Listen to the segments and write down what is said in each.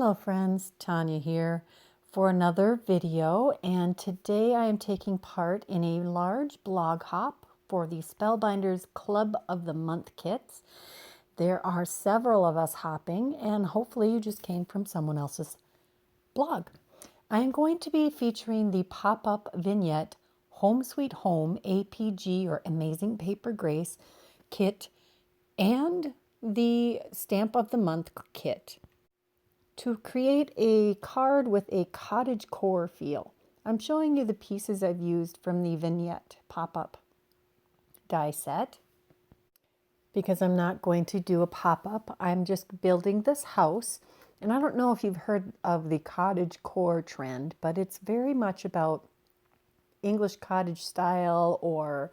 Hello friends, Tanya here for another video, and today I am taking part in a large blog hop for the Spellbinders Club of the Month kits. There are several of us hopping, and hopefully you just came from someone else's blog. I am going to be featuring the pop-up vignette Home Sweet Home APG or Amazing Paper Grace kit and the Stamp of the Month kit to create a card with a cottage core feel. I'm showing you the pieces I've used from the vignette pop-up die set because I'm not going to do a pop-up. I'm just building this house, and I don't know if you've heard of the cottage core trend, but it's very much about English cottage style or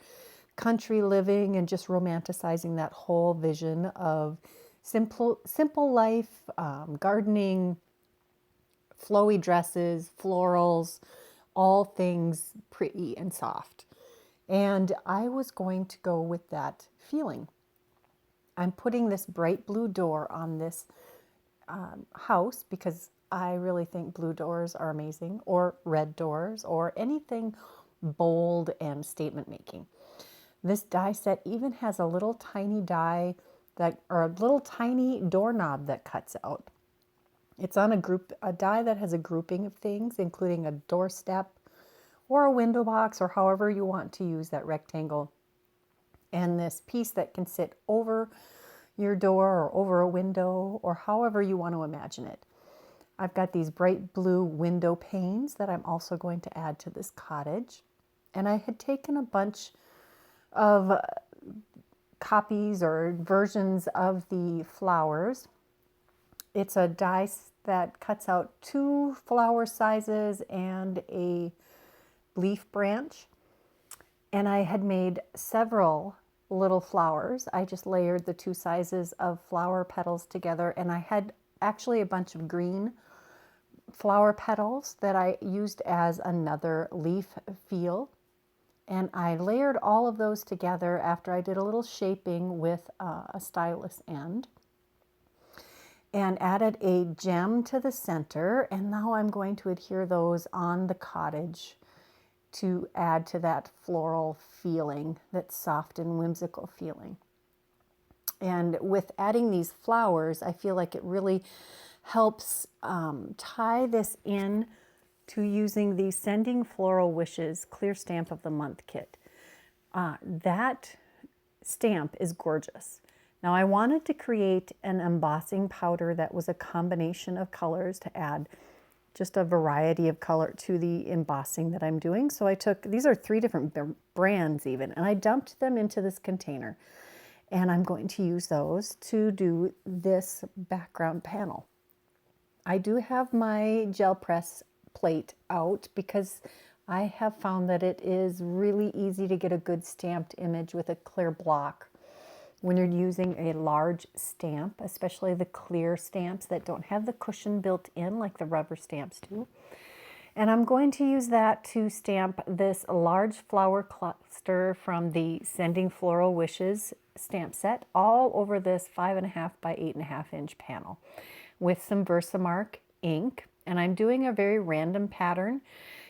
country living and just romanticizing that whole vision of simple life, gardening, flowy dresses, florals, all things pretty and soft. And I was going to go with that feeling. I'm putting this bright blue door on this house because I really think blue doors are amazing, or red doors, or anything bold and statement making. This die set even has a little tiny die or a little tiny doorknob that cuts out. It's on a die that has a grouping of things, including a doorstep or a window box, or however you want to use that rectangle. And this piece that can sit over your door or over a window, or however you want to imagine it. I've got these bright blue window panes that I'm also going to add to this cottage. And I had taken a bunch of copies or versions of the flowers. It's a die that cuts out 2 flower sizes and a leaf branch. And I had made several little flowers. I just layered the 2 sizes of flower petals together, and I had actually a bunch of green flower petals that I used as another leaf feel. And I layered all of those together after I did a little shaping with a stylus end, and added a gem to the center. And now I'm going to adhere those on the cottage to add to that floral feeling, that soft and whimsical feeling. And with adding these flowers, I feel like it really helps tie this in to using the Sending Floral Wishes Clear Stamp of the Month kit. That stamp is gorgeous. Now I wanted to create an embossing powder that was a combination of colors to add just a variety of color to the embossing that I'm doing. So I took, these are 3 different brands even, and I dumped them into this container. And I'm going to use those to do this background panel. I do have my gel press plate out because I have found that it is really easy to get a good stamped image with a clear block when you're using a large stamp, especially the clear stamps that don't have the cushion built in like the rubber stamps do. And I'm going to use that to stamp this large flower cluster from the Sending Floral Wishes stamp set all over this 5.5 by 8.5 inch panel with some Versamark ink. And I'm doing a very random pattern.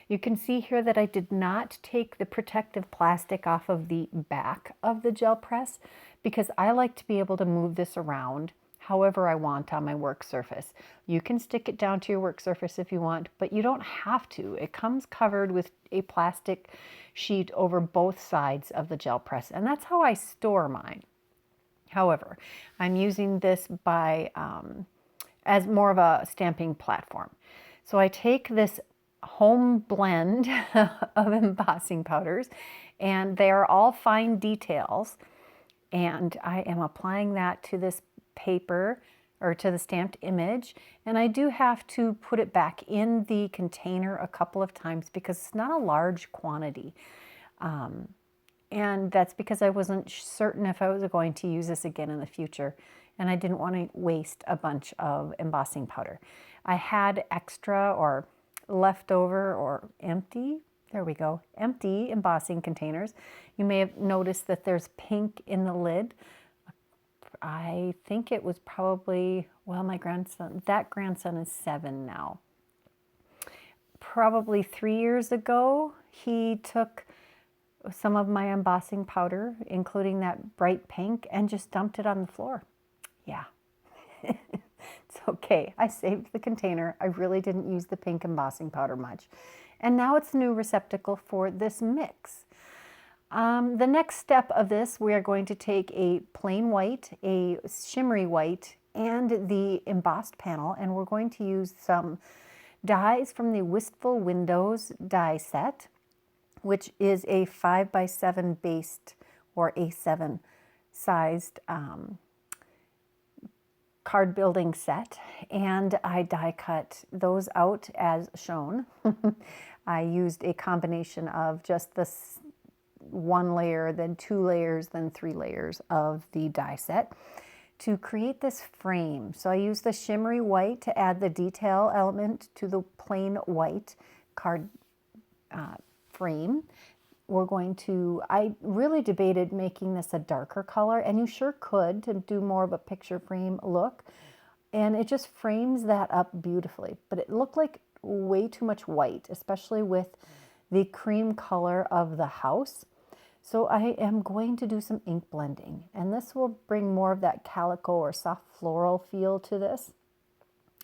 You can see here that I did not take the protective plastic off of the back of the gel press because I like to be able to move this around however I want on my work surface. You can stick it down to your work surface if you want, but you don't have to. It comes covered with a plastic sheet over both sides of the gel press, and that's how I store mine. However, I'm using this as more of a stamping platform. So I take this home blend of embossing powders, and they are all fine details, and I am applying that to this paper or to the stamped image. And I do have to put it back in the container a couple of times because it's not a large quantity. And that's because I wasn't certain if I was going to use this again in the future, and I didn't want to waste a bunch of embossing powder. I had extra or leftover or empty, there we go, empty embossing containers. You may have noticed that there's pink in the lid. I think it was probably, well, my grandson, that grandson is 7 now. Probably 3 years ago, he took some of my embossing powder, including that bright pink, and just dumped it on the floor. Yeah. It's okay. I saved the container. I really didn't use the pink embossing powder much. And now it's a new receptacle for this mix. The next step of this, we are going to take a plain white, a shimmery white, and the embossed panel, and we're going to use some dies from the Wistful Windows die set, which is a 5x7 based or A7 sized card building set, and I die cut those out as shown. I used a combination of just this 1 layer, then 2 layers, then 3 layers of the die set to create this frame. So I used the shimmery white to add the detail element to the plain white card frame. We're going to, I really debated making this a darker color, and you sure could to do more of a picture frame look. And it just frames that up beautifully. But it looked like way too much white, especially with the cream color of the house. So I am going to do some ink blending, and this will bring more of that calico or soft floral feel to this.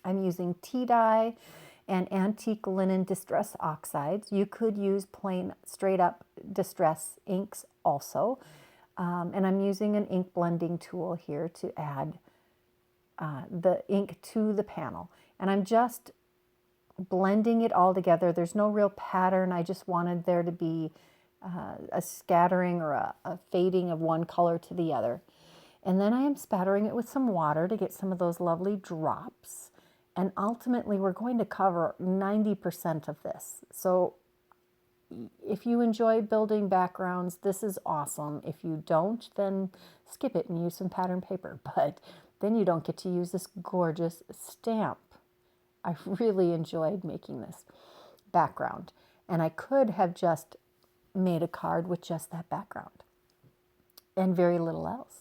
I'm using tea dye and antique linen distress oxides. You could use plain straight up distress inks also. And I'm using an ink blending tool here to add the ink to the panel. And I'm just blending it all together. There's no real pattern. I just wanted there to be a scattering or a fading of one color to the other. And then I am spattering it with some water to get some of those lovely drops. And ultimately, we're going to cover 90% of this. So if you enjoy building backgrounds, this is awesome. If you don't, then skip it and use some pattern paper. But then you don't get to use this gorgeous stamp. I really enjoyed making this background. And I could have just made a card with just that background and very little else.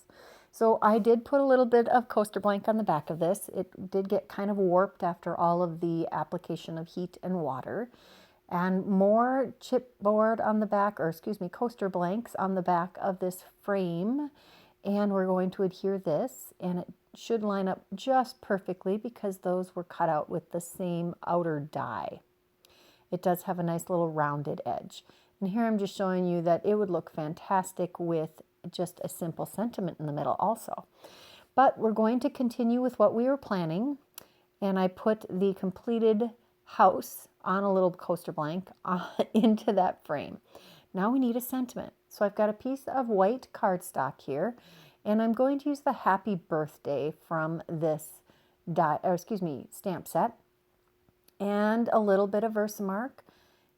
So I did put a little bit of coaster blank on the back of this. It did get kind of warped after all of the application of heat and water. And more chipboard on the back, or excuse me, coaster blanks on the back of this frame. And we're going to adhere this, and it should line up just perfectly because those were cut out with the same outer die. It does have a nice little rounded edge. And here I'm just showing you that it would look fantastic with just a simple sentiment in the middle also. But we're going to continue with what we were planning. And I put the completed house on a little coaster blank into that frame. Now we need a sentiment. So I've got a piece of white cardstock here, and I'm going to use the happy birthday from this stamp set, and a little bit of Versamark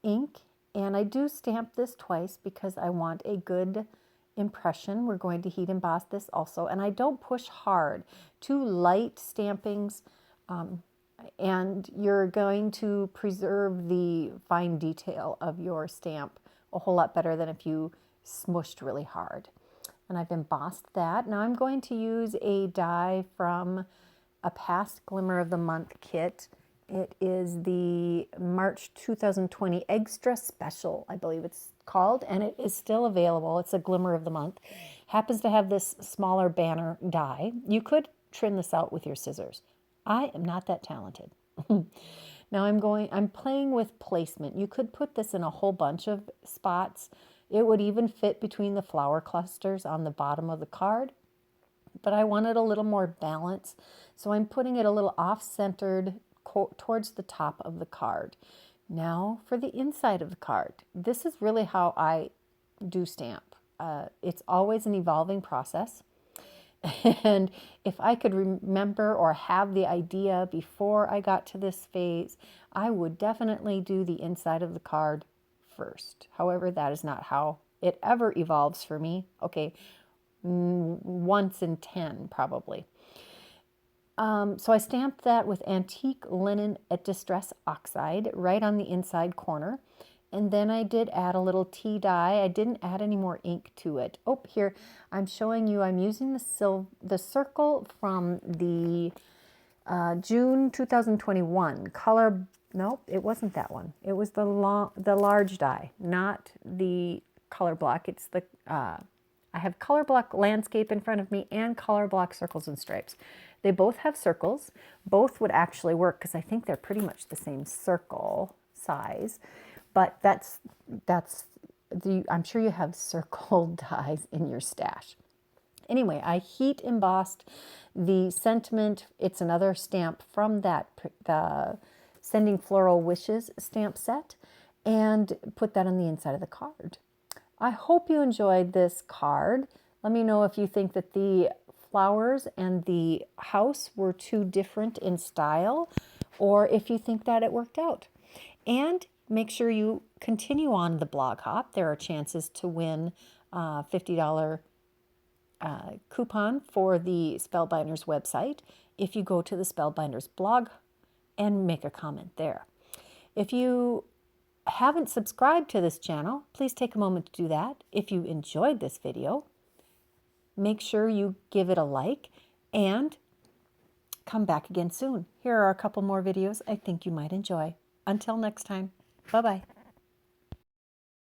ink. And I do stamp this twice because I want a good impression. We're going to heat emboss this also. And I don't push hard. Too light stampings, and you're going to preserve the fine detail of your stamp a whole lot better than if you smushed really hard. And I've embossed that. Now I'm going to use a die from a past Glimmer of the Month kit. It is the March 2020 Eggstra Special, I believe it's called, and it is still available. It's a Glimmer of the Month. Happens to have this smaller banner die. You could trim this out with your scissors. I am not that talented. Now I'm playing with placement. You could put this in a whole bunch of spots. It would even fit between the flower clusters on the bottom of the card. But I wanted a little more balance, so I'm putting it a little off-centered towards the top of the card. Now for the inside of the card. This is really how I do stamp. It's always an evolving process. And if I could remember or have the idea before I got to this phase, I would definitely do the inside of the card first. However, that is not how it ever evolves for me. Okay, once in 10 probably. So I stamped that with antique linen at distress oxide right on the inside corner. And then I did add a little tea dye. I didn't add any more ink to it. Oh, here, I'm showing you, I'm using the circle from the June 2021 color. Nope, it wasn't that one. It was the large die, not the Colorblock. It's the I have Colorblock Landscape in front of me and Colorblock Circles and Stripes. They both have circles. Both would actually work because I think they're pretty much the same circle size. But I'm sure you have circle dies in your stash. Anyway, I heat embossed the sentiment. It's another stamp from the Sending Floral Wishes stamp set, and put that on the inside of the card. I hope you enjoyed this card. Let me know if you think that the flowers and the house were too different in style, or if you think that it worked out. And make sure you continue on the blog hop. There are chances to win a $50 coupon for the Spellbinders website if you go to the Spellbinders blog and make a comment there. If you haven't subscribed to this channel, please take a moment to do that. If you enjoyed this video, make sure you give it a like and come back again soon. Here are a couple more videos I think you might enjoy. Until next time, bye-bye.